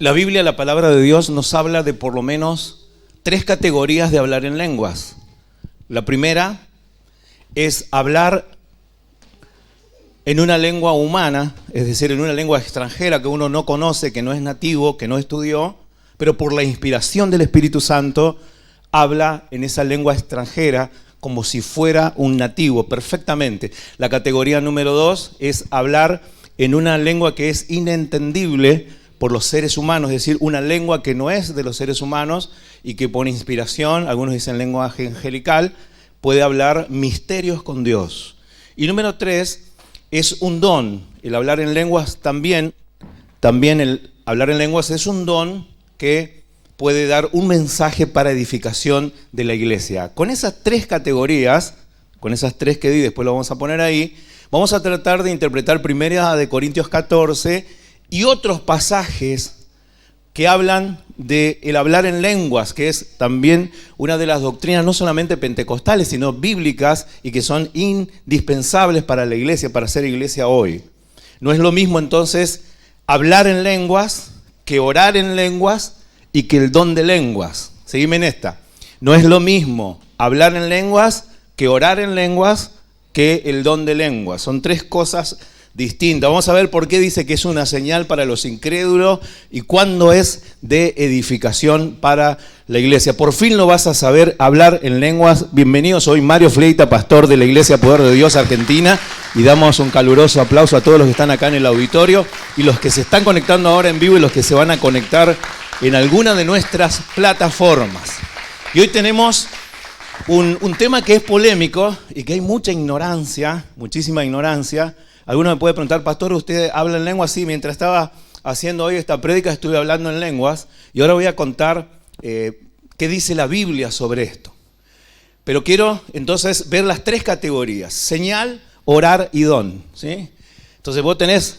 La Biblia, la palabra de Dios, nos habla de por lo menos 3 categorías de hablar en lenguas. La primera es hablar en una lengua humana, es decir, en una lengua extranjera que uno no conoce, que no es nativo, que no estudió, pero por la inspiración del Espíritu Santo habla en esa lengua extranjera como si fuera un nativo, perfectamente. La categoría número 2 es hablar en una lengua que es inentendible por los seres humanos, es decir, una lengua que no es de los seres humanos y que por inspiración, algunos dicen lenguaje angelical, puede hablar misterios con Dios. Y número 3 es un don. El hablar en lenguas también el hablar en lenguas es un don que puede dar un mensaje para edificación de la iglesia. Con esas 3 categorías, con esas 3 que di, después lo vamos a poner ahí, vamos a tratar de interpretar 1 de Corintios 14 y otros pasajes que hablan del hablar en lenguas, que es también una de las doctrinas no solamente pentecostales, sino bíblicas y que son indispensables para la iglesia, para ser iglesia hoy. No es lo mismo entonces hablar en lenguas que orar en lenguas y que el don de lenguas. Seguime en esta. No es lo mismo hablar en lenguas que orar en lenguas que el don de lenguas. Son 3 cosas distintas. Vamos a ver por qué dice que es una señal para los incrédulos y cuándo es de edificación para la iglesia. Por fin lo vas a saber hablar en lenguas. Bienvenido, soy Mario Fleita, pastor de la Iglesia Poder de Dios Argentina, y damos un caluroso aplauso a todos los que están acá en el auditorio y los que se están conectando ahora en vivo y los que se van a conectar en alguna de nuestras plataformas. Y hoy tenemos un tema que es polémico y que hay mucha ignorancia, muchísima ignorancia. Alguno me puede preguntar, pastor, ¿usted habla en lenguas? Sí, mientras estaba haciendo hoy esta prédica estuve hablando en lenguas y ahora voy a contar qué dice la Biblia sobre esto. Pero quiero entonces ver las 3 categorías, señal, orar y don, ¿sí? Entonces vos tenés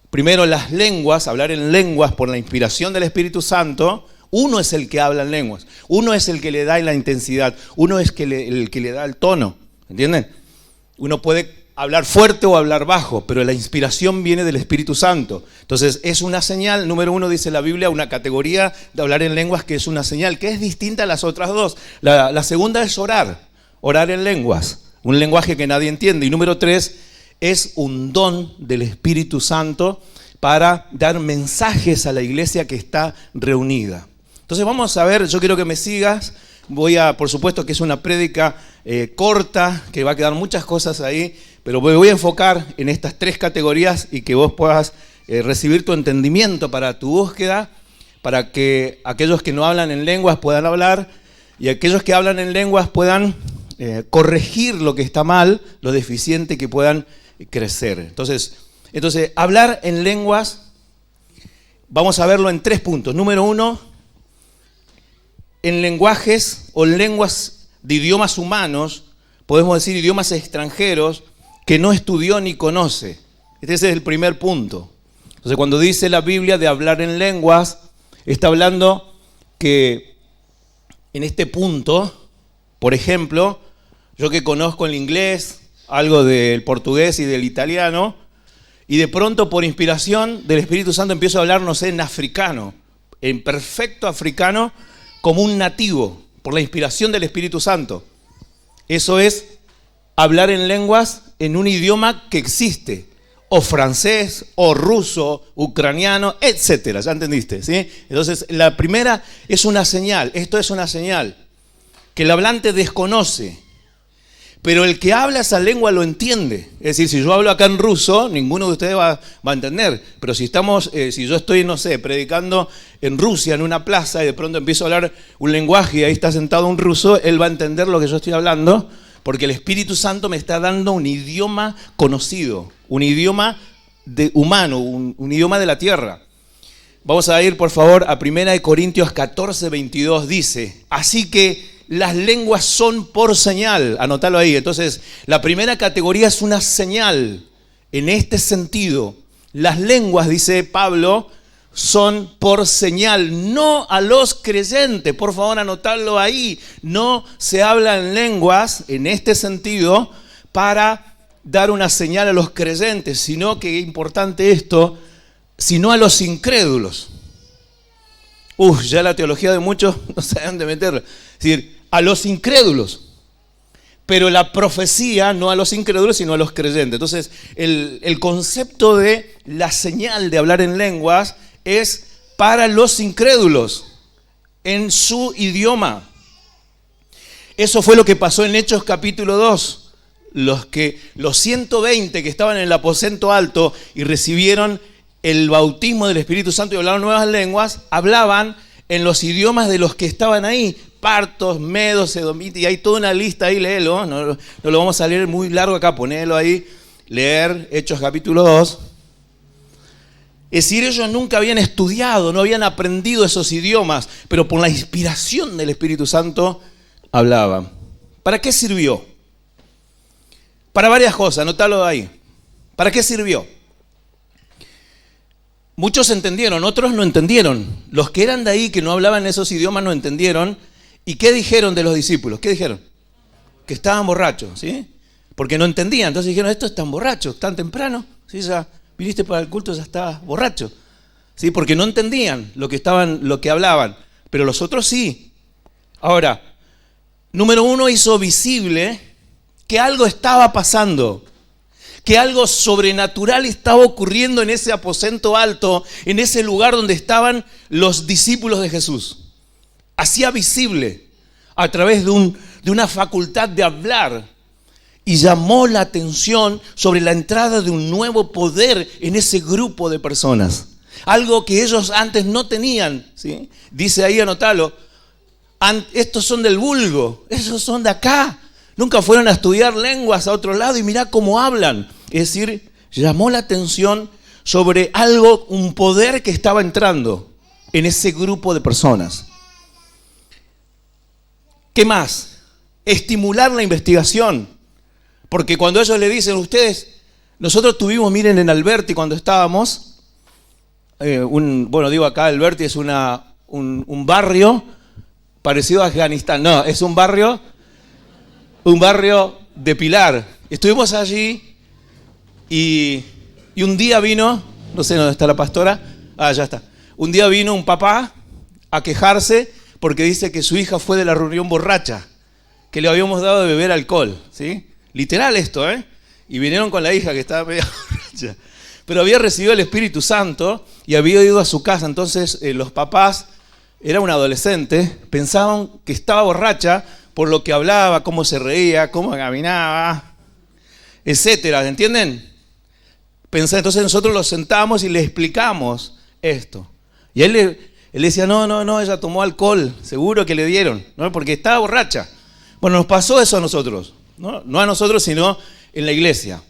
primero las lenguas, hablar en lenguas por la inspiración del Espíritu Santo. Uno es el que habla en lenguas, uno es el que le da la intensidad, uno es el que le da el tono, ¿entienden? Uno puede hablar fuerte o hablar bajo, pero la inspiración viene del Espíritu Santo. Entonces es una señal, número 1 dice la Biblia, una categoría de hablar en lenguas que es una señal, que es distinta a las otras 2. La segunda es orar en lenguas, un lenguaje que nadie entiende. Y número 3 es un don del Espíritu Santo para dar mensajes a la iglesia que está reunida. Entonces vamos a ver, yo quiero que me sigas. Por supuesto que es una prédica corta, que va a quedar muchas cosas ahí, pero voy a enfocar en estas 3 categorías y que vos puedas recibir tu entendimiento para tu búsqueda, para que aquellos que no hablan en lenguas puedan hablar y aquellos que hablan en lenguas puedan corregir lo que está mal, lo deficiente, que puedan crecer. Entonces, hablar en lenguas, vamos a verlo en 3 puntos. Número 1, en lenguajes o lenguas de idiomas humanos, podemos decir idiomas extranjeros, que no estudió ni conoce. Ese es el primer punto. Entonces, cuando dice la Biblia de hablar en lenguas, está hablando que en este punto, por ejemplo, yo que conozco el inglés, algo del portugués y del italiano, y de pronto por inspiración del Espíritu Santo empiezo a hablar, no sé, en africano, en perfecto africano, como un nativo, por la inspiración del Espíritu Santo. Eso es hablar en lenguas en un idioma que existe, o francés, o ruso, ucraniano, etcétera. ¿Ya entendiste? ¿Sí? Entonces, la primera es una señal. Esto es una señal que el hablante desconoce, pero el que habla esa lengua lo entiende. Es decir, si yo hablo acá en ruso, ninguno de ustedes va a entender. Pero si yo estoy, no sé, predicando en Rusia, en una plaza, y de pronto empiezo a hablar un lenguaje y ahí está sentado un ruso, él va a entender lo que yo estoy hablando, porque el Espíritu Santo me está dando un idioma conocido, un idioma humano, un idioma de la tierra. Vamos a ir, por favor, a 1 Corintios 14, 22, dice, así que las lenguas son por señal, anótalo ahí. Entonces, la primera categoría es una señal. En este sentido, las lenguas, dice Pablo, son por señal, no a los creyentes. Por favor, anotadlo ahí. No se habla en lenguas, en este sentido, para dar una señal a los creyentes, sino que es importante esto, sino a los incrédulos. Ya la teología de muchos no saben dónde meterla. Es decir, a los incrédulos. Pero la profecía no a los incrédulos, sino a los creyentes. Entonces, el concepto de la señal de hablar en lenguas es para los incrédulos, en su idioma. Eso fue lo que pasó en Hechos capítulo 2. Los 120 que estaban en el aposento alto y recibieron el bautismo del Espíritu Santo y hablaron nuevas lenguas, hablaban en los idiomas de los que estaban ahí, partos, medos, edomitas, y hay toda una lista ahí, léelo, no lo vamos a leer muy largo acá, ponelo ahí, leer Hechos capítulo 2. Es decir, ellos nunca habían estudiado, no habían aprendido esos idiomas, pero por la inspiración del Espíritu Santo hablaban. ¿Para qué sirvió? Para varias cosas, anótalo ahí. ¿Para qué sirvió? Muchos entendieron, otros no entendieron. Los que eran de ahí, que no hablaban esos idiomas, no entendieron. ¿Y qué dijeron de los discípulos? ¿Qué dijeron? Que estaban borrachos, ¿sí? Porque no entendían. Entonces dijeron, estos están borrachos, tan temprano. ¿Sí? Ya viniste para el culto, ya estabas borracho. ¿Sí? Porque no entendían lo que hablaban. Pero los otros sí. Ahora, número uno, hizo visible que algo estaba pasando. Que algo sobrenatural estaba ocurriendo en ese aposento alto, en ese lugar donde estaban los discípulos de Jesús. Hacía visible a través de una facultad de hablar y llamó la atención sobre la entrada de un nuevo poder en ese grupo de personas. Algo que ellos antes no tenían, ¿sí? Dice ahí, anótalo, estos son del vulgo, esos son de acá. Nunca fueron a estudiar lenguas a otro lado y mirá cómo hablan. Es decir, llamó la atención sobre algo, un poder que estaba entrando en ese grupo de personas. ¿Qué más? Estimular la investigación. Porque cuando ellos le dicen, nosotros tuvimos, miren, en Alberti cuando estábamos, acá Alberti es un barrio parecido a Afganistán. No, es un barrio de Pilar. Estuvimos allí y un día vino, no sé dónde está la pastora, ya está. Un día vino un papá a quejarse porque dice que su hija fue de la reunión borracha, que le habíamos dado de beber alcohol, ¿sí? Literal esto, ¿eh? Y vinieron con la hija que estaba media borracha. Pero había recibido el Espíritu Santo y había ido a su casa. Entonces los papás, era un adolescente, pensaban que estaba borracha por lo que hablaba, cómo se reía, cómo caminaba, etcétera, ¿entienden? Entonces nosotros los sentamos y le explicamos esto. Y él decía, no, ella tomó alcohol, seguro que le dieron, ¿no? Porque estaba borracha. Bueno, nos pasó eso a nosotros, no a nosotros, sino en la iglesia.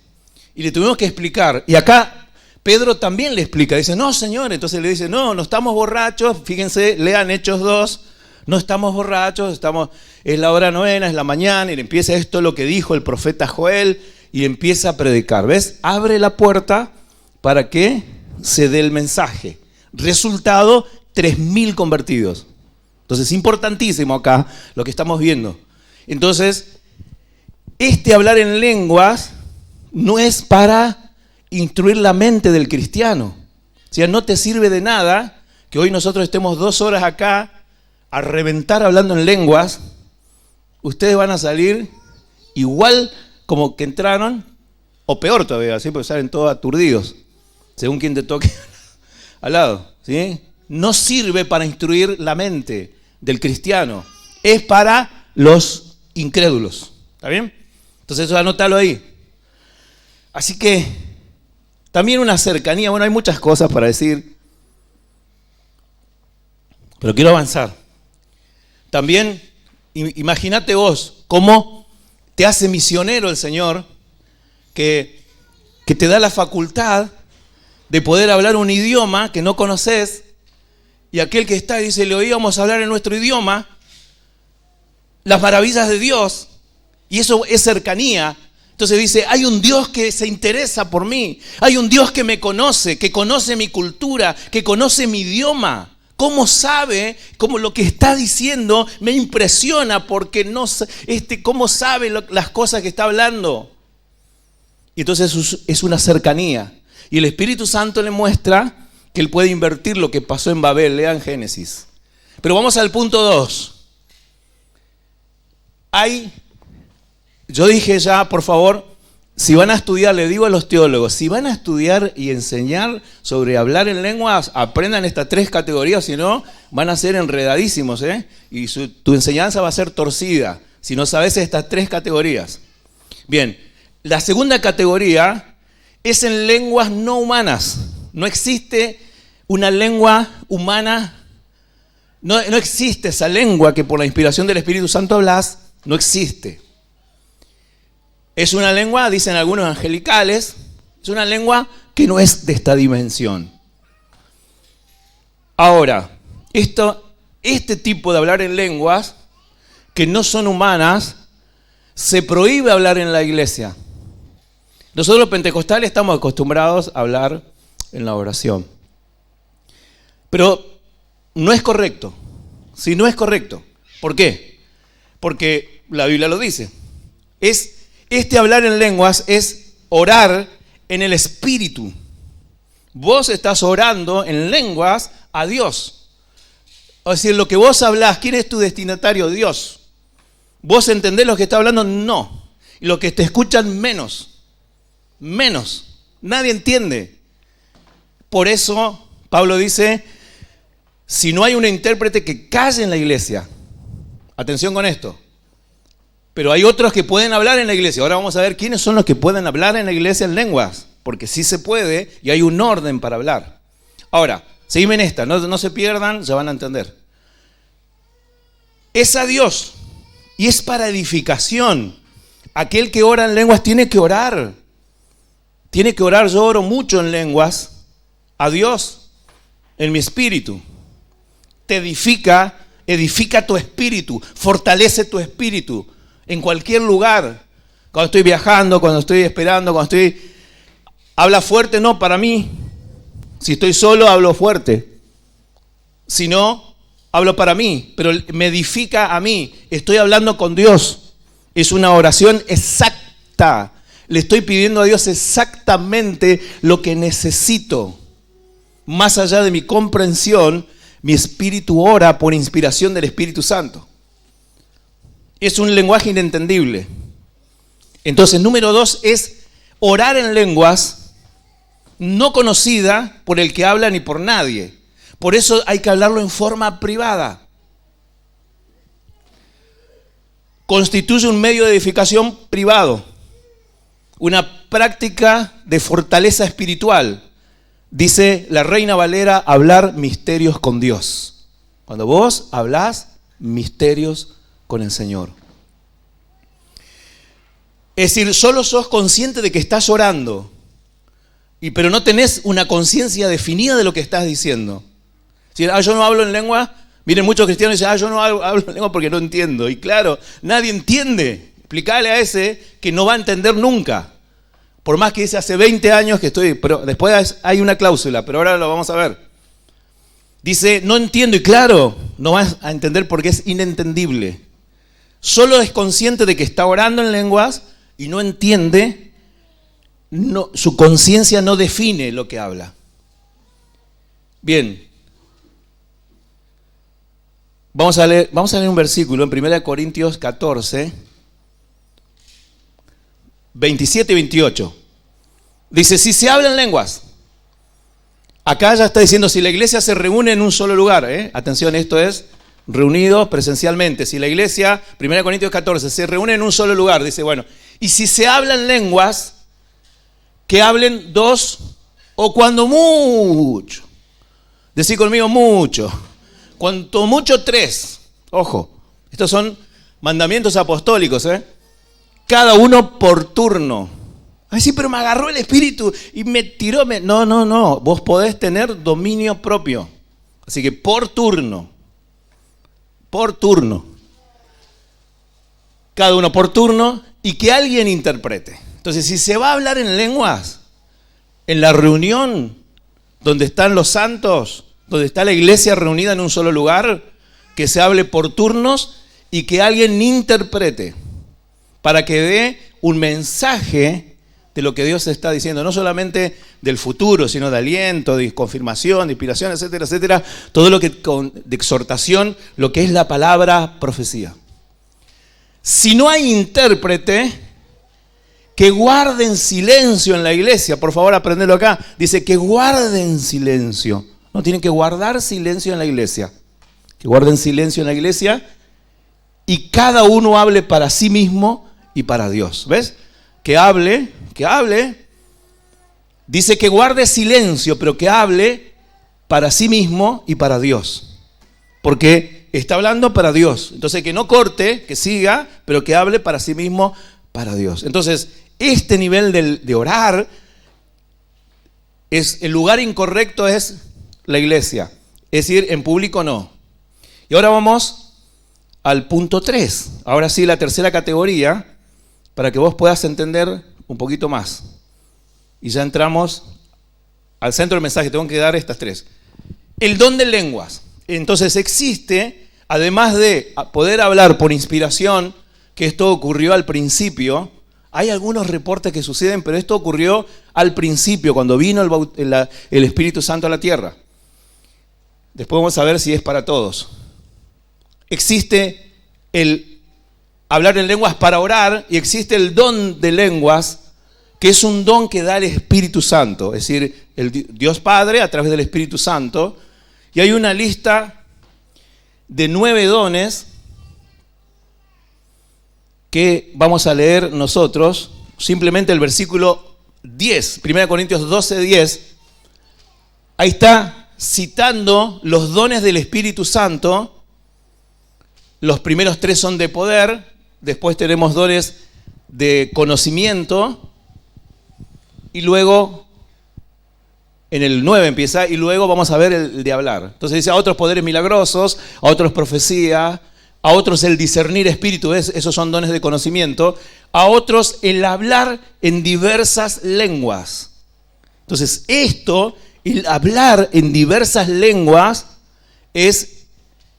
Y le tuvimos que explicar. Y acá Pedro también le explica, dice, no, señor. Entonces le dice, no estamos borrachos, fíjense, lean Hechos 2, no estamos borrachos, es la hora novena, es la mañana, y le empieza esto lo que dijo el profeta Joel, y empieza a predicar. ¿Ves? Abre la puerta para que se dé el mensaje. Resultado, 3.000 convertidos. Entonces, importantísimo acá lo que estamos viendo. Entonces, hablar en lenguas no es para instruir la mente del cristiano. O sea, no te sirve de nada que hoy nosotros estemos 2 horas acá a reventar hablando en lenguas. Ustedes van a salir igual como que entraron, o peor todavía, ¿sí? Porque salen todos aturdidos, según quien te toque al lado, ¿sí? No sirve para instruir la mente del cristiano, es para los incrédulos, ¿está bien? Entonces eso anótalo ahí. Así que también una cercanía, hay muchas cosas para decir, pero quiero avanzar. También, imagínate vos cómo te hace misionero el Señor, que te da la facultad de poder hablar un idioma que no conoces, y aquel que está dice, le oíamos hablar en nuestro idioma las maravillas de Dios, y eso es cercanía. Entonces dice, hay un Dios que se interesa por mí, hay un Dios que me conoce, que conoce mi cultura, que conoce mi idioma. ¿Cómo sabe? Cómo lo que está diciendo me impresiona porque no cómo sabe las cosas que está hablando. Y entonces es una cercanía. Y el Espíritu Santo le muestra que él puede invertir lo que pasó en Babel. Lean Génesis. Pero vamos al punto 2. Yo dije ya, por favor, si van a estudiar, le digo a los teólogos, si van a estudiar y enseñar sobre hablar en lenguas, aprendan estas 3 categorías, si no, van a ser enredadísimos, ¿eh? Y tu enseñanza va a ser torcida, si no sabes estas 3 categorías. Bien, la segunda categoría es en lenguas no humanas. No existe una lengua humana, no existe esa lengua que por la inspiración del Espíritu Santo hablas, no existe. Es una lengua, dicen algunos angelicales, es una lengua que no es de esta dimensión. Ahora, este tipo de hablar en lenguas que no son humanas, se prohíbe hablar en la iglesia. Nosotros los pentecostales estamos acostumbrados a hablar en la oración. Pero no es correcto. Sí, no es correcto. ¿Por qué? Porque la Biblia lo dice. Este hablar en lenguas es orar en el Espíritu. Vos estás orando en lenguas a Dios. Es decir, lo que vos hablás, ¿quién es tu destinatario? Dios. ¿Vos entendés lo que está hablando? No. Y lo que te escuchan, menos. Menos. Nadie entiende. Por eso, Pablo dice, si no hay un intérprete, que calle en la iglesia. Atención con esto. Pero hay otros que pueden hablar en la iglesia. Ahora vamos a ver quiénes son los que pueden hablar en la iglesia en lenguas. Porque sí se puede y hay un orden para hablar. Ahora, seguime en esta, no se pierdan, ya van a entender. Es a Dios y es para edificación. Aquel que ora en lenguas tiene que orar. Tiene que orar, yo oro mucho en lenguas a Dios en mi espíritu. Te edifica tu espíritu, fortalece tu espíritu. En cualquier lugar, cuando estoy viajando, cuando estoy esperando, habla fuerte, no, para mí. Si estoy solo, hablo fuerte. Si no, hablo para mí, pero me edifica a mí. Estoy hablando con Dios. Es una oración exacta. Le estoy pidiendo a Dios exactamente lo que necesito. Más allá de mi comprensión, mi espíritu ora por inspiración del Espíritu Santo. Es un lenguaje inentendible. Entonces, número 2 es orar en lenguas no conocida por el que habla ni por nadie. Por eso hay que hablarlo en forma privada. Constituye un medio de edificación privado, una práctica de fortaleza espiritual. Dice la Reina Valera, hablar misterios con Dios. Cuando vos hablás misterios con el Señor. Es decir, solo sos consciente de que estás orando, pero no tenés una conciencia definida de lo que estás diciendo. Si yo no hablo en lengua, miren, muchos cristianos dicen, yo no hablo en lengua porque no entiendo. Y claro, nadie entiende. Explicale a ese que no va a entender nunca. Por más que dice hace 20 años que estoy, pero después hay una cláusula, pero ahora lo vamos a ver. Dice, no entiendo, y claro, no vas a entender porque es inentendible. Solo es consciente de que está orando en lenguas y no entiende, su conciencia no define lo que habla. Bien. Vamos a leer un versículo en 1 Corintios 14, 27 y 28. Dice, si se habla en lenguas. Acá ya está diciendo, si la iglesia se reúne en un solo lugar. Atención, esto es reunidos presencialmente. Si la iglesia, 1 Corintios 14, se reúne en un solo lugar. Dice, bueno, y si se habla en lenguas, que hablen 2 o cuando mucho. Decí conmigo mucho. Cuanto mucho 3. Ojo, estos son mandamientos apostólicos, Cada uno por turno. Ay, sí, pero me agarró el espíritu y me tiró. No. Vos podés tener dominio propio. Así que por turno. Por turno. Cada uno por turno y que alguien interprete. Entonces, si se va a hablar en lenguas, en la reunión donde están los santos, donde está la iglesia reunida en un solo lugar, que se hable por turnos y que alguien interprete para que dé un mensaje de lo que Dios está diciendo, no solamente del futuro, sino de aliento, de confirmación, de inspiración, etcétera, etcétera, todo lo que de exhortación, lo que es la palabra profecía. Si no hay intérprete, que guarden silencio en la iglesia. Por favor, aprendelo acá. Dice que guarden silencio. No, tienen que guardar silencio en la iglesia. Que guarden silencio en la iglesia y cada uno hable para sí mismo y para Dios. ¿Ves? Que hable. Dice que guarde silencio, pero que hable para sí mismo y para Dios. Porque está hablando para Dios. Entonces que no corte, que siga, pero que hable para sí mismo, para Dios. Entonces, este nivel de orar, el lugar incorrecto es la iglesia. Es decir, en público no. Y ahora vamos al punto 3. Ahora sí, la tercera categoría, para que vos puedas entender un poquito más. Y ya entramos al centro del mensaje. Tengo que dar estas 3. El don de lenguas. Entonces existe, además de poder hablar por inspiración, que esto ocurrió al principio. Hay algunos reportes que suceden, pero esto ocurrió al principio, cuando vino el Espíritu Santo a la tierra. Después vamos a ver si es para todos. Existe el hablar en lenguas para orar y existe el don de lenguas, que es un don que da el Espíritu Santo, es decir, el Dios Padre a través del Espíritu Santo. Y hay una lista de 9 dones que vamos a leer nosotros, simplemente el versículo 10, 1 Corintios 12, 10, ahí está citando los dones del Espíritu Santo. Los primeros 3 son de poder, después tenemos dones de conocimiento, y luego, en el 9 empieza, y luego vamos a ver el de hablar. Entonces dice, a otros poderes milagrosos, a otros profecía, a otros el discernir espíritu, esos son dones de conocimiento, a otros el hablar en diversas lenguas. Entonces el hablar en diversas lenguas es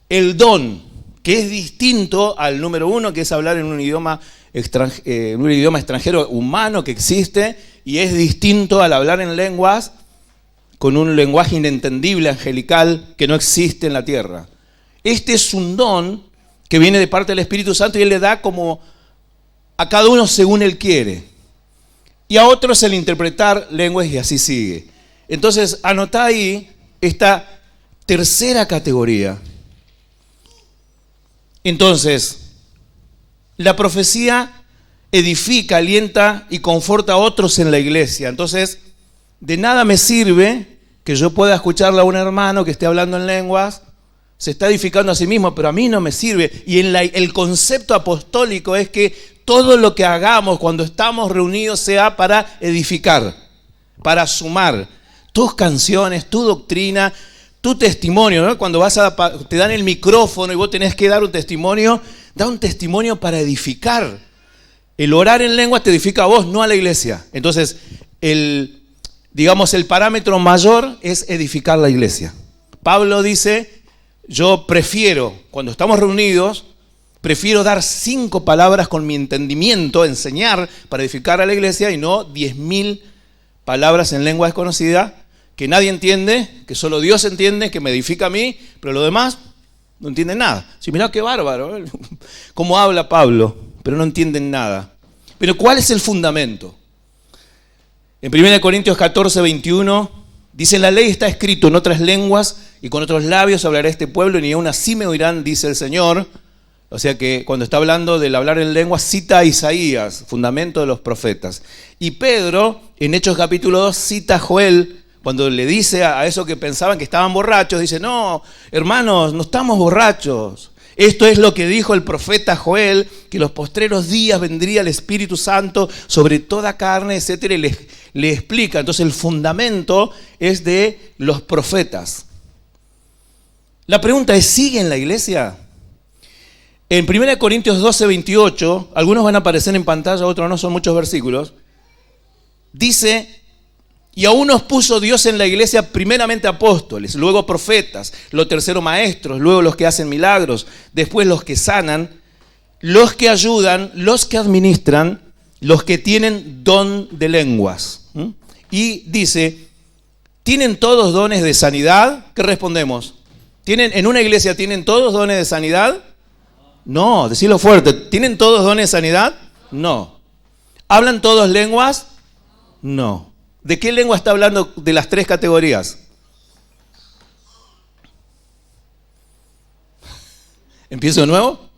el don, que es distinto al número 1, que es hablar en un idioma extranjero humano que existe, y es distinto al hablar en lenguas con un lenguaje inentendible, angelical, que no existe en la tierra. Este es un don que viene de parte del Espíritu Santo y Él le da como a cada uno según Él quiere. Y a otros el interpretar lenguas y así sigue. Entonces, anotá ahí esta tercera categoría. Entonces, la profecía edifica, alienta y conforta a otros en la iglesia. Entonces, de nada me sirve que yo pueda escucharle a un hermano que esté hablando en lenguas. Se está edificando a sí mismo, pero a mí no me sirve. Y el concepto apostólico es que todo lo que hagamos cuando estamos reunidos sea para edificar, para sumar. Tus canciones, tu doctrina, tu testimonio, ¿no? Cuando te dan el micrófono y vos tenés que dar un testimonio, da un testimonio para edificar. El orar en lengua te edifica a vos, no a la iglesia. Entonces, el parámetro mayor es edificar la iglesia. Pablo dice, yo prefiero, cuando estamos reunidos, prefiero dar 5 palabras con mi entendimiento, enseñar para edificar a la iglesia, y no 10.000 palabras en lengua desconocida que nadie entiende, que solo Dios entiende, que me edifica a mí, pero los demás no entienden nada. Sí, mirá qué bárbaro, ¿eh? Cómo habla Pablo, pero no entienden nada. Pero ¿cuál es el fundamento? En 1 Corintios 14, 21, dice, en la ley está escrito, en otras lenguas y con otros labios hablará este pueblo, y ni aún así me oirán, dice el Señor. O sea que cuando está hablando del hablar en lenguas, cita a Isaías, fundamento de los profetas. Y Pedro, en Hechos capítulo 2, cita a Joel, cuando le dice a esos que pensaban que estaban borrachos, dice, no, hermanos, no estamos borrachos. Esto es lo que dijo el profeta Joel, que en los postreros días vendría el Espíritu Santo sobre toda carne, etcétera, y le explica. Entonces el fundamento es de los profetas. La pregunta es, ¿sigue en la iglesia? En 1 Corintios 12, 28, algunos van a aparecer en pantalla, otros no, son muchos versículos, dice, y aún nos puso Dios en la iglesia primeramente apóstoles, luego profetas, lo tercero maestros, luego los que hacen milagros, después los que sanan, los que ayudan, los que administran, los que tienen don de lenguas. Y dice, ¿tienen todos dones de sanidad? ¿Qué respondemos? ¿En una iglesia tienen todos dones de sanidad? No, decilo fuerte. ¿Tienen todos dones de sanidad? No. ¿Hablan todos lenguas? No. ¿De qué lengua está hablando de las tres categorías? ¿Empiezo de nuevo?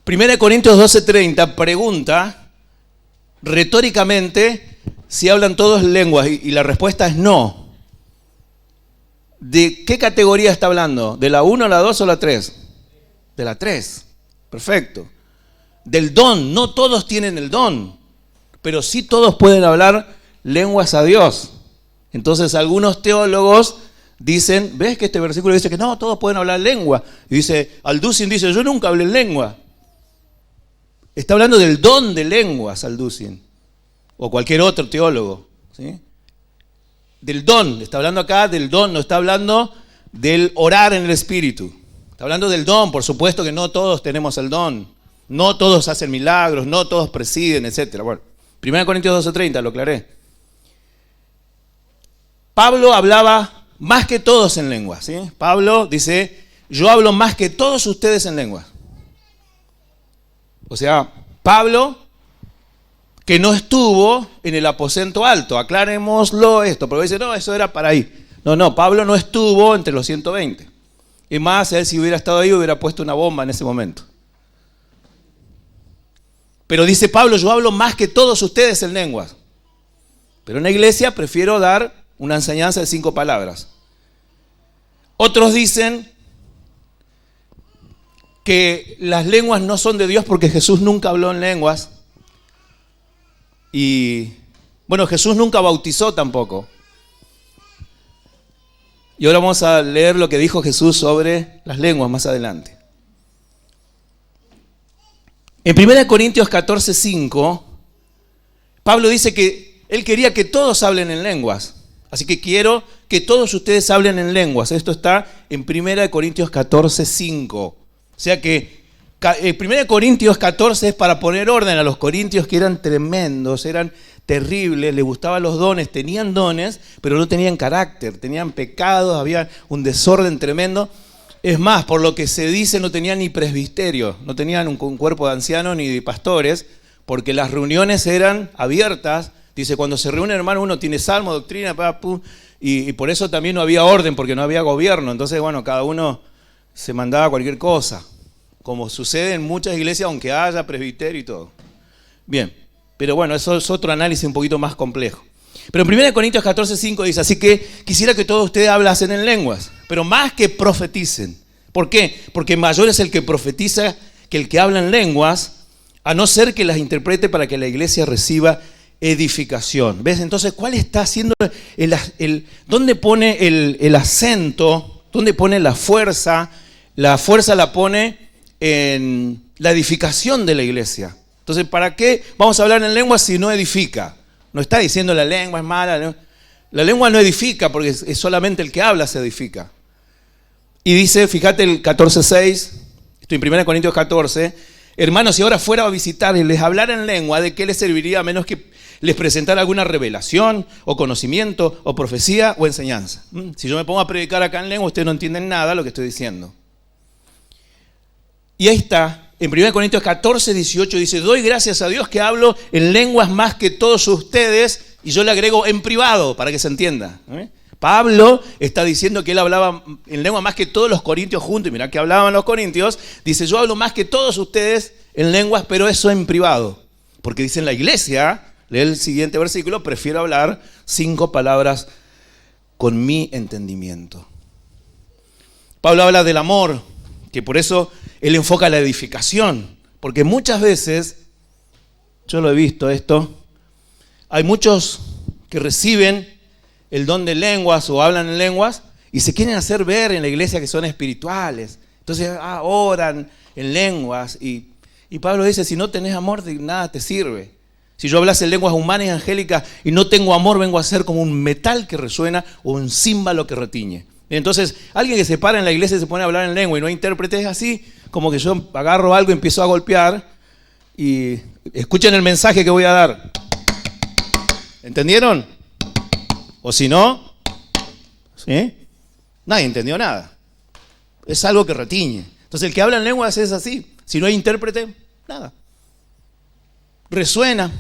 1 Corintios 12:30 pregunta retóricamente si hablan todos lenguas y la respuesta es no. ¿De qué categoría está hablando? ¿De la 1, la 2 o la 3? De la 3. Perfecto. Del don. No todos tienen el don, pero sí todos pueden hablar lenguas a Dios. Entonces algunos teólogos dicen, ¿ves que este versículo dice que no, todos pueden hablar lengua? Y dice, Alducin dice, yo nunca hablé lengua. Está hablando del don de lenguas, Alducin, o cualquier otro teólogo, ¿sí? Del don, está hablando acá del don, no está hablando del orar en el Espíritu. Está hablando del don, por supuesto que no todos tenemos el don. No todos hacen milagros, no todos presiden, etc. Bueno, 1 Corintios 12:30, lo aclaré. Pablo hablaba más que todos en lenguas, ¿sí? Pablo dice, yo hablo más que todos ustedes en lenguas. O sea, Pablo, que no estuvo en el aposento alto, aclarémoslo esto, porque dice, no, eso era para ahí. No, Pablo no estuvo entre los 120. Y más, él si hubiera estado ahí hubiera puesto una bomba en ese momento. Pero dice Pablo, yo hablo más que todos ustedes en lenguas. Pero en la iglesia prefiero dar una enseñanza de 5 palabras. Otros dicen que las lenguas no son de Dios porque Jesús nunca habló en lenguas. Y bueno, Jesús nunca bautizó tampoco. Y ahora vamos a leer lo que dijo Jesús sobre las lenguas más adelante. En 1 Corintios 14:5, Pablo dice que él quería que todos hablen en lenguas. Así que quiero que todos ustedes hablen en lenguas. Esto está en 1 Corintios 14:5. O sea que 1 Corintios 14 es para poner orden a los corintios que eran tremendos, eran terribles, les gustaban los dones, tenían dones, pero no tenían carácter, tenían pecados, había un desorden tremendo. Es más, por lo que se dice, no tenían ni presbiterio, no tenían un cuerpo de ancianos ni de pastores, porque las reuniones eran abiertas. Dice, cuando se reúne, hermano, uno tiene salmo, doctrina, y por eso también no había orden, porque no había gobierno. Entonces, bueno, cada uno se mandaba cualquier cosa, como sucede en muchas iglesias, aunque haya presbiterio y todo. Bien, pero bueno, eso es otro análisis un poquito más complejo. Pero en 1 Corintios 14:5 dice, así que quisiera que todos ustedes hablasen en lenguas, pero más que profeticen. ¿Por qué? Porque mayor es el que profetiza que el que habla en lenguas, a no ser que las interprete para que la iglesia reciba edificación. ¿Ves? Entonces, ¿cuál está haciendo dónde pone el acento? ¿Dónde pone la fuerza? La fuerza la pone en la edificación de la iglesia. Entonces, ¿para qué vamos a hablar en lengua si no edifica? No está diciendo la lengua es mala. ¿No? La lengua no edifica porque es solamente el que habla se edifica. Y dice, fíjate el 14:6, estoy en 1 Corintios 14, hermanos, si ahora fuera a visitar y les hablara en lengua, ¿de qué les serviría a menos que les presentara alguna revelación o conocimiento o profecía o enseñanza? Si yo me pongo a predicar acá en lengua, ustedes no entienden nada de lo que estoy diciendo. Y ahí está, en 1 Corintios 14:18 dice, doy gracias a Dios que hablo en lenguas más que todos ustedes, y yo le agrego en privado, para que se entienda. Pablo está diciendo que él hablaba en lengua más que todos los corintios juntos, y mirá que hablaban los corintios, dice, yo hablo más que todos ustedes en lenguas, pero eso en privado. Porque dice en la iglesia, lee el siguiente versículo, prefiero hablar 5 palabras con mi entendimiento. Pablo habla del amor, que por eso él enfoca la edificación, porque muchas veces, yo lo he visto esto, hay muchos que reciben el don de lenguas o hablan en lenguas y se quieren hacer ver en la iglesia que son espirituales. Entonces oran en lenguas y Pablo dice, si no tenés amor, de nada te sirve. Si yo hablase en lenguas humanas y angélicas y no tengo amor, vengo a ser como un metal que resuena o un címbalo que retiñe. Entonces, alguien que se para en la iglesia y se pone a hablar en lengua y no hay intérprete, es así como que yo agarro algo y empiezo a golpear y escuchen el mensaje que voy a dar. ¿Entendieron? O si no, ¿sí? Nadie entendió nada. Es algo que retiñe. Entonces el que habla en lenguas es así. Si no hay intérprete, nada. Resuena,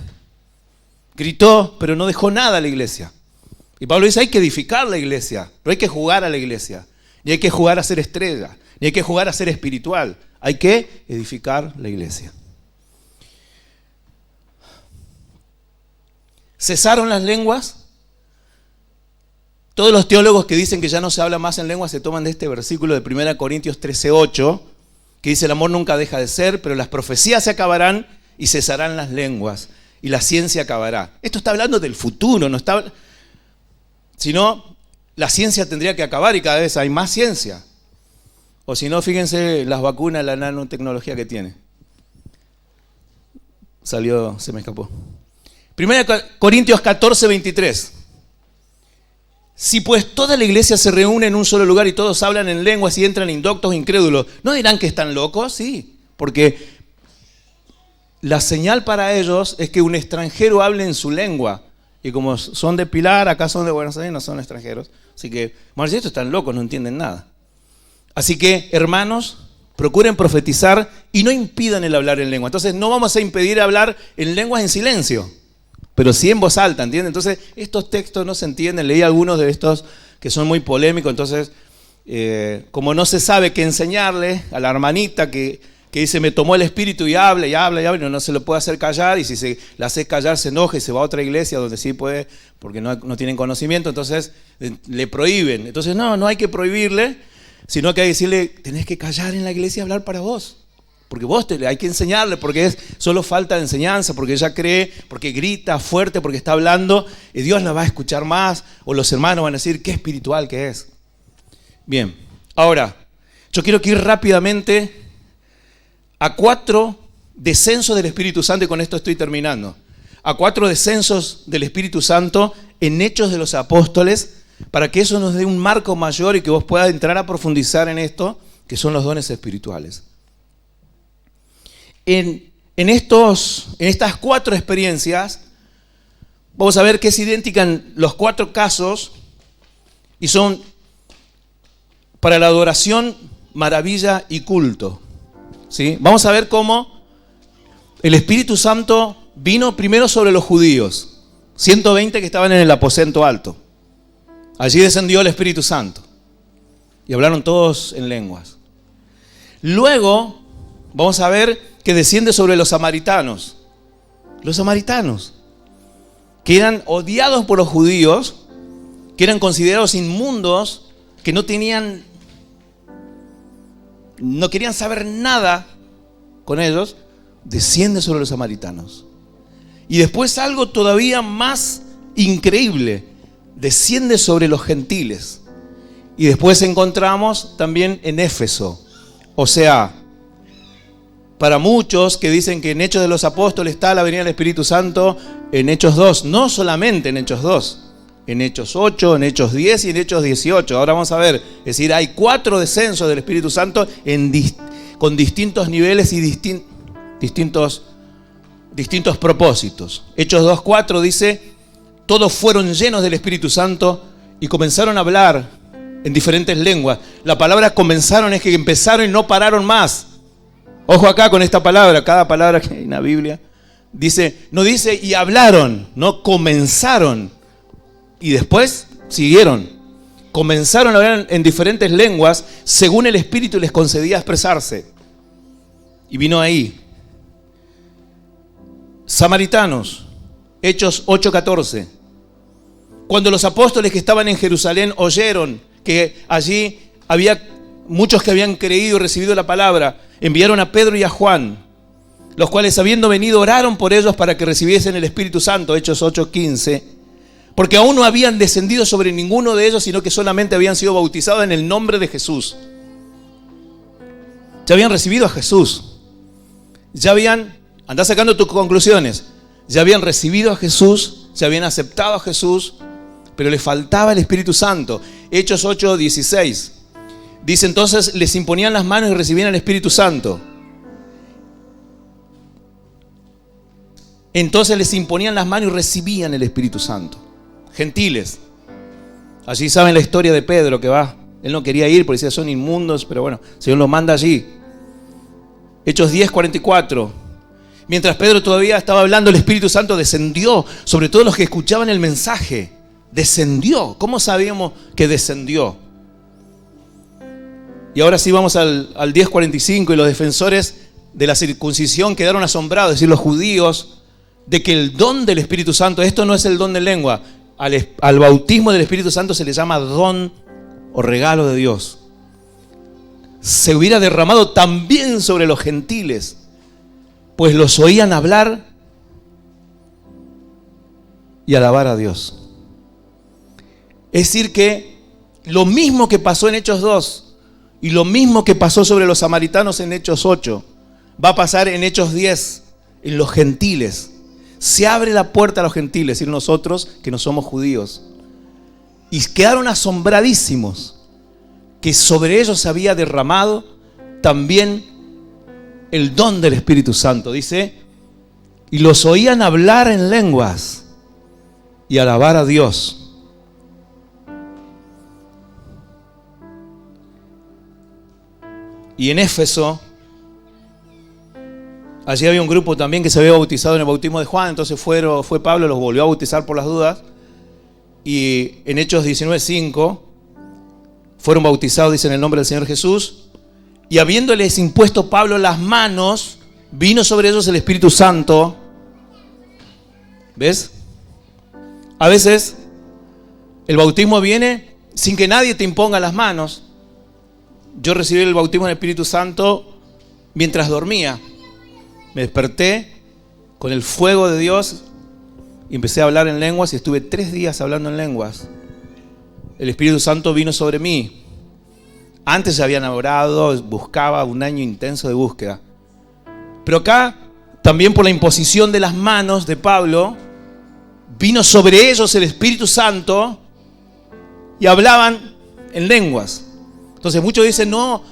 gritó, pero no dejó nada a la iglesia. Y Pablo dice, hay que edificar la iglesia. No hay que jugar a la iglesia. Ni hay que jugar a ser estrella. Ni hay que jugar a ser espiritual. Hay que edificar la iglesia. ¿Cesaron las lenguas? Todos los teólogos que dicen que ya no se habla más en lenguas se toman de este versículo de 1 Corintios 13:8, que dice, el amor nunca deja de ser, pero las profecías se acabarán y cesarán las lenguas, y la ciencia acabará. Esto está hablando del futuro, no está... Si no, la ciencia tendría que acabar y cada vez hay más ciencia. O si no, fíjense las vacunas, la nanotecnología que tiene. Se me escapó. 1 Corintios 14:23. Si pues toda la iglesia se reúne en un solo lugar y todos hablan en lenguas y entran indoctos e incrédulos, ¿no dirán que están locos? Sí, porque la señal para ellos es que un extranjero hable en su lengua. Y como son de Pilar, acá son de Buenos Aires, no son extranjeros. Así que, bueno, estos están locos, no entienden nada. Así que, hermanos, procuren profetizar y no impidan el hablar en lengua. Entonces, no vamos a impedir hablar en lenguas en silencio, pero sí en voz alta, ¿entienden? Entonces, estos textos no se entienden. Leí algunos de estos que son muy polémicos. Entonces, como no se sabe qué enseñarle a la hermanita que dice, me tomó el espíritu y habla, y habla, y habla, y no se lo puede hacer callar, y si se la hace callar se enoja y se va a otra iglesia donde sí puede, porque no tienen conocimiento, entonces le prohíben. Entonces, no hay que prohibirle, sino que hay que decirle, tenés que callar en la iglesia y hablar para vos. Porque hay que enseñarle, porque es solo falta de enseñanza, porque ella cree, porque grita fuerte, porque está hablando, y Dios la va a escuchar más, o los hermanos van a decir, qué espiritual que es. Bien, ahora, yo quiero que ir rápidamente a 4 descensos del Espíritu Santo, y con esto estoy terminando. A 4 descensos del Espíritu Santo en Hechos de los Apóstoles, para que eso nos dé un marco mayor y que vos puedas entrar a profundizar en esto, que son los dones espirituales. En estas 4 experiencias, vamos a ver que se identifican los 4 casos y son para la adoración, maravilla y culto. ¿Sí? Vamos a ver cómo el Espíritu Santo vino primero sobre los judíos, 120 que estaban en el aposento alto. Allí descendió el Espíritu Santo y hablaron todos en lenguas. Luego vamos a ver que desciende sobre los samaritanos. Los samaritanos, que eran odiados por los judíos, que eran considerados inmundos, que no querían saber nada con ellos, desciende sobre los samaritanos. Y después algo todavía más increíble, desciende sobre los gentiles. Y después encontramos también en Éfeso. O sea, para muchos que dicen que en Hechos de los Apóstoles está la venida del Espíritu Santo, en Hechos 2, no solamente en Hechos 2, en Hechos 8, en Hechos 10 y en Hechos 18. Ahora vamos a ver, es decir, hay 4 descensos del Espíritu Santo con distintos niveles y distintos propósitos. Hechos 2:4 dice, todos fueron llenos del Espíritu Santo y comenzaron a hablar en diferentes lenguas. La palabra comenzaron es que empezaron y no pararon más. Ojo acá con esta palabra, cada palabra que hay en la Biblia no dice y hablaron, no, comenzaron y después siguieron. Comenzaron a hablar en diferentes lenguas según el Espíritu les concedía expresarse. Y vino ahí. Samaritanos, Hechos 8:14. Cuando los apóstoles que estaban en Jerusalén oyeron que allí había muchos que habían creído y recibido la palabra, enviaron a Pedro y a Juan, los cuales habiendo venido oraron por ellos para que recibiesen el Espíritu Santo, Hechos 8:15, porque aún no habían descendido sobre ninguno de ellos, sino que solamente habían sido bautizados en el nombre de Jesús. Ya habían recibido a Jesús, andá sacando tus conclusiones, ya habían recibido a Jesús, ya habían aceptado a Jesús, pero les faltaba el Espíritu Santo. Hechos 8:16. Dice entonces, les imponían las manos y recibían el Espíritu Santo. entonces les imponían las manos y recibían el Espíritu Santo. Gentiles. Allí saben la historia de Pedro que va. Él no quería ir porque decía son inmundos, pero bueno, el Señor los manda allí. Hechos 10:44. Mientras Pedro todavía estaba hablando, el Espíritu Santo descendió sobre todos los que escuchaban el mensaje. Descendió. ¿Cómo sabíamos que descendió? Y ahora sí vamos al 10:45, y los defensores de la circuncisión quedaron asombrados, es decir, los judíos, de que el don del Espíritu Santo, esto no es el don de lengua, al bautismo del Espíritu Santo se le llama don o regalo de Dios, se hubiera derramado también sobre los gentiles, pues los oían hablar y alabar a Dios. Es decir que lo mismo que pasó en Hechos 2 y lo mismo que pasó sobre los samaritanos en Hechos 8, va a pasar en Hechos 10, en los gentiles. Se abre la puerta a los gentiles, es decir, nosotros que no somos judíos. Y quedaron asombradísimos que sobre ellos se había derramado también el don del Espíritu Santo. Dice, y los oían hablar en lenguas y alabar a Dios. Y en Éfeso, allí había un grupo también que se había bautizado en el bautismo de Juan, entonces fue Pablo, los volvió a bautizar por las dudas. Y en Hechos 19:5 fueron bautizados, dice, en el nombre del Señor Jesús. Y habiéndoles impuesto Pablo las manos, vino sobre ellos el Espíritu Santo. ¿Ves? A veces el bautismo viene sin que nadie te imponga las manos. Yo recibí el bautismo del Espíritu Santo mientras dormía. Me desperté con el fuego de Dios y empecé a hablar en lenguas y estuve 3 días hablando en lenguas. El Espíritu Santo vino sobre mí. Antes se habían orado, buscaba un año intenso de búsqueda. Pero acá, también por la imposición de las manos de Pablo, vino sobre ellos el Espíritu Santo y hablaban en lenguas. Entonces muchos dicen, no,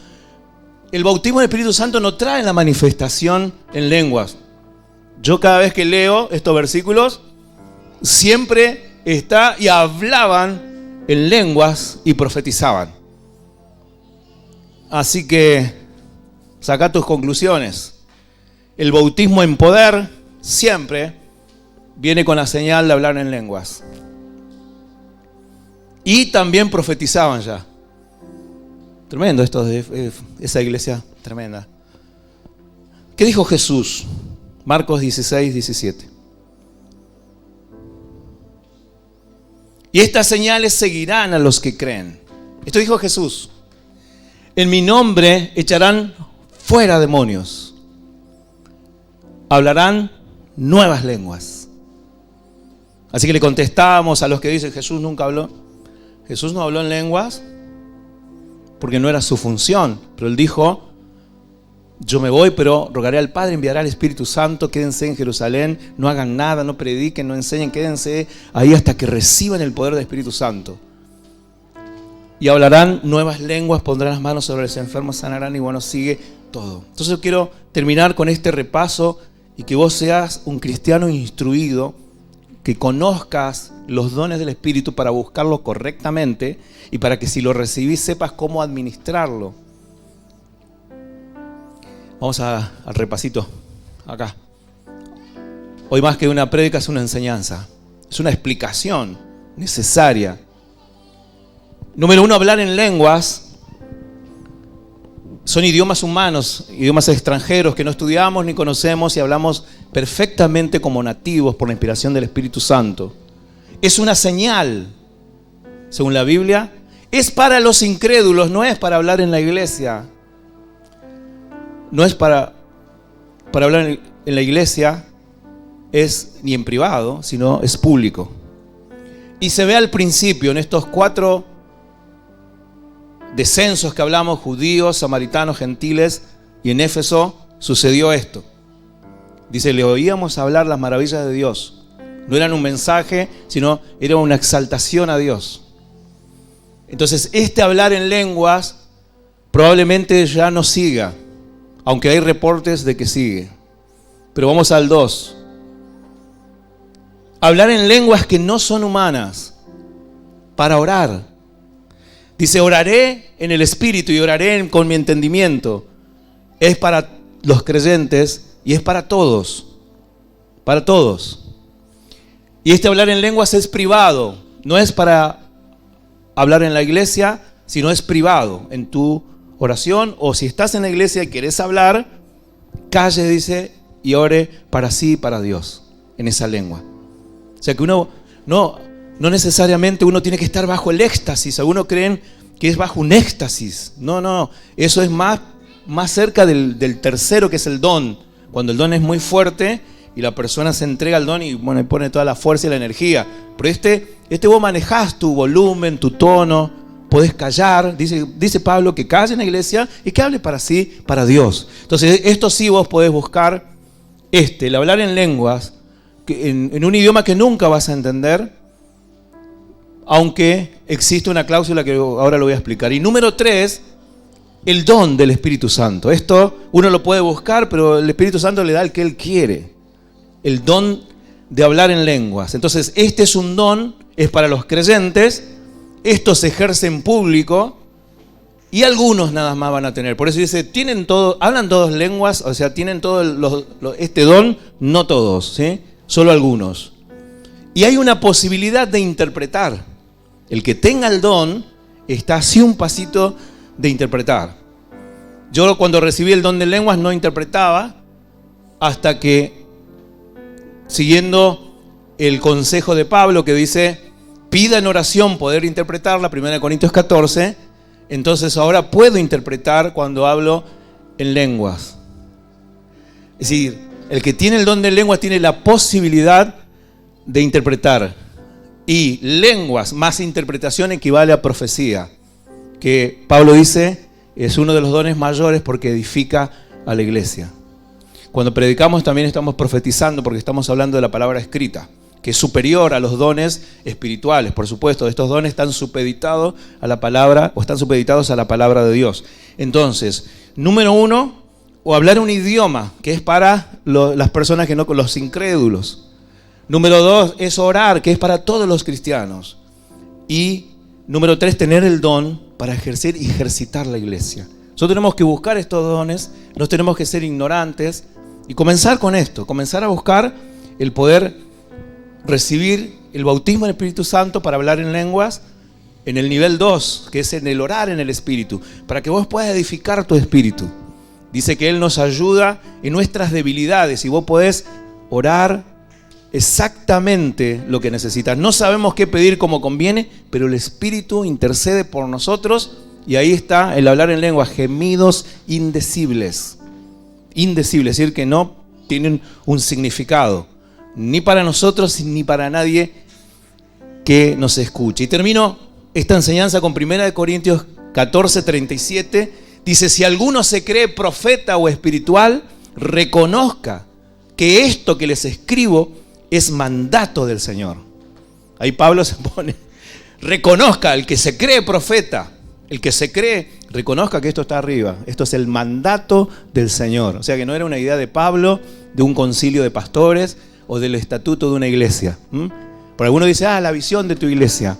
el bautismo del Espíritu Santo no trae la manifestación en lenguas. Yo cada vez que leo estos versículos, siempre está y hablaban en lenguas y profetizaban. Así que saca tus conclusiones. El bautismo en poder siempre viene con la señal de hablar en lenguas. Y también profetizaban ya. Tremendo esto de esa iglesia, tremenda. ¿Qué dijo Jesús? Marcos 16:17. Y estas señales seguirán a los que creen. Esto dijo Jesús. En mi nombre echarán fuera demonios. Hablarán nuevas lenguas. Así que le contestábamos a los que dicen Jesús nunca habló. Jesús no habló en lenguas porque no era su función. Pero él dijo, yo me voy, pero rogaré al Padre, enviará al Espíritu Santo, quédense en Jerusalén, no hagan nada, no prediquen, no enseñen, quédense ahí hasta que reciban el poder del Espíritu Santo. Y hablarán nuevas lenguas, pondrán las manos sobre los enfermos, sanarán, y bueno, sigue todo. Entonces yo quiero terminar con este repaso y que vos seas un cristiano instruido, que conozcas los dones del Espíritu para buscarlo correctamente y para que si lo recibís sepas cómo administrarlo. Vamos al repasito acá. Hoy más que una prédica es una enseñanza, es una explicación necesaria. Número 1, hablar en lenguas. Son idiomas humanos, idiomas extranjeros que no estudiamos ni conocemos y hablamos perfectamente como nativos por la inspiración del Espíritu Santo. Es una señal, según la Biblia, es para los incrédulos, no es para hablar en la iglesia. No es para hablar en la iglesia, es ni en privado, sino es público. Y se ve al principio en estos 4 descensos que hablamos, judíos, samaritanos, gentiles, y en Éfeso sucedió esto. Dice, le oíamos hablar las maravillas de Dios. No eran un mensaje, sino era una exaltación a Dios. Entonces, este hablar en lenguas probablemente ya no siga, aunque hay reportes de que sigue. Pero vamos al 2. hablar en lenguas que no son humanas, para orar. Dice, oraré en el Espíritu y oraré con mi entendimiento. Es para los creyentes y es para todos. Para todos. Y este hablar en lenguas es privado. No es para hablar en la iglesia, sino es privado. En tu oración, o si estás en la iglesia y querés hablar, calle, dice, y ore para sí y para Dios en esa lengua. O sea que uno no necesariamente uno tiene que estar bajo el éxtasis. Algunos creen que es bajo un éxtasis. No. Eso es más cerca del tercero, que es el don. Cuando el don es muy fuerte y la persona se entrega al don y bueno, pone toda la fuerza y la energía. Pero este vos manejás tu volumen, tu tono, podés callar. Dice Pablo que calle en la iglesia y que hable para sí, para Dios. Entonces esto sí vos podés buscar el hablar en lenguas, en un idioma que nunca vas a entender, aunque existe una cláusula que ahora lo voy a explicar. Y número 3, el don del Espíritu Santo. Esto uno lo puede buscar, pero el Espíritu Santo le da el que Él quiere. El don de hablar en lenguas. Entonces, este es un don, es para los creyentes. Esto se ejerce en público y algunos nada más van a tener. Por eso dice, hablan todos lenguas, o sea, tienen todo este don, no todos, ¿sí? Solo algunos. Y hay una posibilidad de interpretar. El que tenga el don está así un pasito de interpretar. Yo cuando recibí el don de lenguas no interpretaba hasta que, siguiendo el consejo de Pablo que dice, pida en oración poder interpretarla, 1 Corintios 14, entonces ahora puedo interpretar cuando hablo en lenguas. Es decir, el que tiene el don de lenguas tiene la posibilidad de interpretar. Y lenguas más interpretación equivale a profecía, que Pablo dice es uno de los dones mayores porque edifica a la iglesia. Cuando predicamos también estamos profetizando porque estamos hablando de la palabra escrita, que es superior a los dones espirituales. Por supuesto, estos dones están supeditados a la palabra o están supeditados a la palabra de Dios. Entonces, número 1, o hablar un idioma, que es para las personas que no, los incrédulos. Número 2 es orar, que es para todos los cristianos. Y número 3, tener el don para ejercer y ejercitar la iglesia. Nosotros tenemos que buscar estos dones, no tenemos que ser ignorantes y comenzar con esto, comenzar a buscar el poder recibir el bautismo del Espíritu Santo para hablar en lenguas en el nivel 2, que es en el orar en el Espíritu, para que vos puedas edificar tu espíritu. Dice que Él nos ayuda en nuestras debilidades y vos podés orar exactamente lo que necesitas. No sabemos qué pedir como conviene, pero el Espíritu intercede por nosotros y ahí está el hablar en lengua, gemidos indecibles. Indecibles, es decir, que no tienen un significado, ni para nosotros ni para nadie que nos escuche. Y termino esta enseñanza con 1 Corintios 14:37. Dice, si alguno se cree profeta o espiritual, reconozca que esto que les escribo es mandato del Señor. Ahí Pablo se pone, reconozca, el que se cree profeta, el que se cree, reconozca que esto está arriba. Esto es el mandato del Señor. O sea que no era una idea de Pablo, de un concilio de pastores o del estatuto de una iglesia. Por alguno dice, la visión de tu iglesia.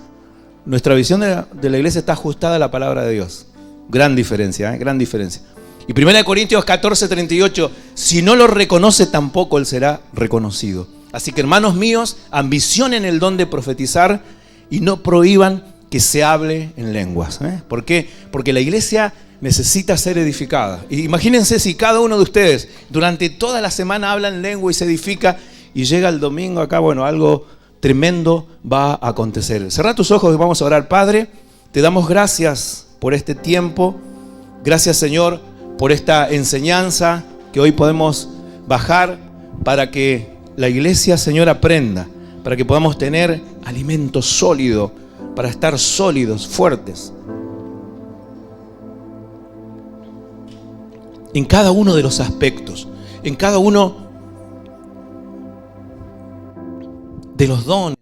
Nuestra visión de la iglesia está ajustada a la palabra de Dios. Gran diferencia, gran diferencia. Y 1 Corintios 14:38, si no lo reconoce tampoco él será reconocido. Así que hermanos míos, ambicionen el don de profetizar y no prohíban que se hable en lenguas. ¿Por qué? Porque la iglesia necesita ser edificada. Y imagínense si cada uno de ustedes durante toda la semana habla en lengua y se edifica y llega el domingo acá, bueno, algo tremendo va a acontecer. Cerrá tus ojos y vamos a orar. Padre, te damos gracias por este tiempo. Gracias, Señor, por esta enseñanza que hoy podemos bajar para que la iglesia, Señor, aprenda, para que podamos tener alimento sólido, para estar sólidos, fuertes. En cada uno de los aspectos, en cada uno de los dones.